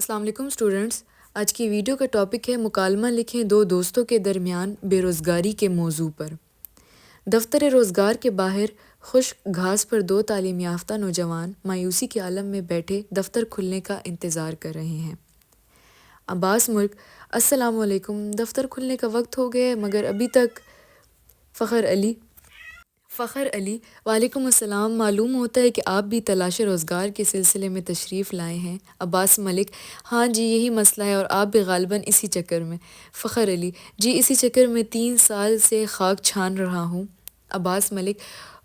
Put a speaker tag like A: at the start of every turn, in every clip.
A: السلام علیکم اسٹوڈنٹس، آج کی ویڈیو کا ٹاپک ہے مکالمہ لکھیں دو دوستوں کے درمیان بے روزگاری کے موضوع پر۔ دفتر روزگار کے باہر خشک گھاس پر دو تعلیم یافتہ نوجوان مایوسی کے عالم میں بیٹھے دفتر کھلنے کا انتظار کر رہے ہیں۔ عباس ملک: السلام علیکم، دفتر کھلنے کا وقت ہو گیا ہے مگر ابھی تک۔ فخر علی: وعلیکم السلام، معلوم ہوتا ہے کہ آپ بھی تلاش روزگار کے سلسلے میں تشریف لائے ہیں۔ عباس ملک: ہاں جی، یہی مسئلہ ہے اور آپ بھی غالباً اسی چکر میں۔ فخر علی: جی اسی چکر میں 3 سال سے خاک چھان رہا ہوں۔ عباس ملک: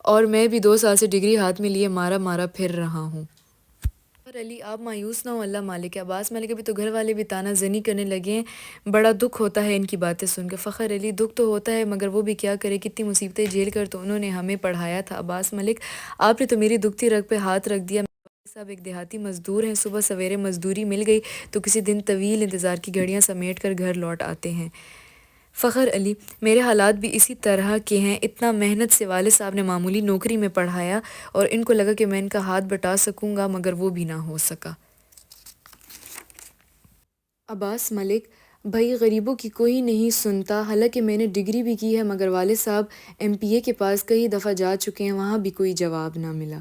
A: اور میں بھی 2 سال سے ڈگری ہاتھ میں لیے مارا پھر رہا ہوں۔ فخر علی: آپ مایوس نہ ہو، اللہ مالک ہے۔ عباس ملک: ابھی تو گھر والے بھی تانا زنی کرنے لگے ہیں، بڑا دکھ ہوتا ہے ان کی باتیں سن کے۔ فخر علی: دکھ تو ہوتا ہے مگر وہ بھی کیا کرے، کتنی مصیبتیں جھیل کر تو انہوں نے ہمیں پڑھایا تھا۔ عباس ملک: آپ نے تو میری دکھتی رگ پہ ہاتھ رکھ دیا۔ میرے والد صاحب ایک دیہاتی مزدور ہیں، صبح سویرے مزدوری مل گئی تو کسی دن طویل انتظار کی گھڑیاں سمیٹ کر گھر لوٹ آتے ہیں۔ فخر علی: میرے حالات بھی اسی طرح کے ہیں، اتنا محنت سے والد صاحب نے معمولی نوکری میں پڑھایا اور ان کو لگا کہ میں ان کا ہاتھ بٹا سکوں گا مگر وہ بھی نہ ہو سکا۔ عباس ملک: بھائی غریبوں کی کوئی نہیں سنتا، حالانکہ میں نے ڈگری بھی کی ہے مگر والد صاحب MPA کے پاس کئی دفعہ جا چکے ہیں، وہاں بھی کوئی جواب نہ ملا۔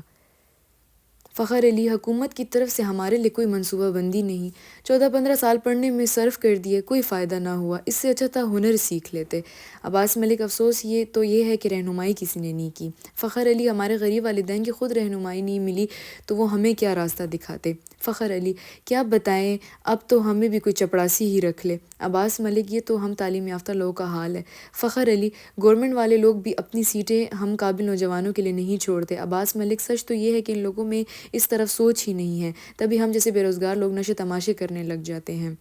A: فخر علی: حکومت کی طرف سے ہمارے لیے کوئی منصوبہ بندی نہیں، 14-15 سال پڑھنے میں صرف کر دیے، کوئی فائدہ نہ ہوا، اس سے اچھا تھا ہنر سیکھ لیتے۔ عباس ملک: افسوس یہ ہے کہ رہنمائی کسی نے نہیں کی۔ فخر علی: ہمارے غریب والدین کی خود رہنمائی نہیں ملی تو وہ ہمیں کیا راستہ دکھاتے۔ فخر علی: کیا بتائیں، اب تو ہمیں بھی کوئی چپڑاسی ہی رکھ لے۔ عباس ملک: یہ تو ہم تعلیم یافتہ لوگوں کا حال ہے۔ فخر علی: گورنمنٹ والے لوگ بھی اپنی سیٹیں ہم قابل نوجوانوں کے لیے نہیں چھوڑتے۔ عباس ملک: سچ تو یہ ہے کہ ان لوگوں میں اس طرف سوچ ہی نہیں ہے، تبھی ہم جیسے بے روزگار لوگ نشے تماشے کرنے لگ جاتے ہیں۔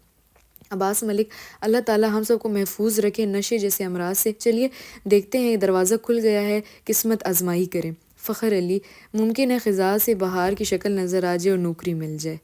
A: عباس ملک: اللہ تعالیٰ ہم سب کو محفوظ رکھے نشے جیسے امراض سے۔ چلیے دیکھتے ہیں، دروازہ کھل گیا ہے، قسمت آزمائی کریں۔ فخر علی: ممکن ہے خزاں سے بہار کی شکل نظر آ جائے اور نوکری مل جائے۔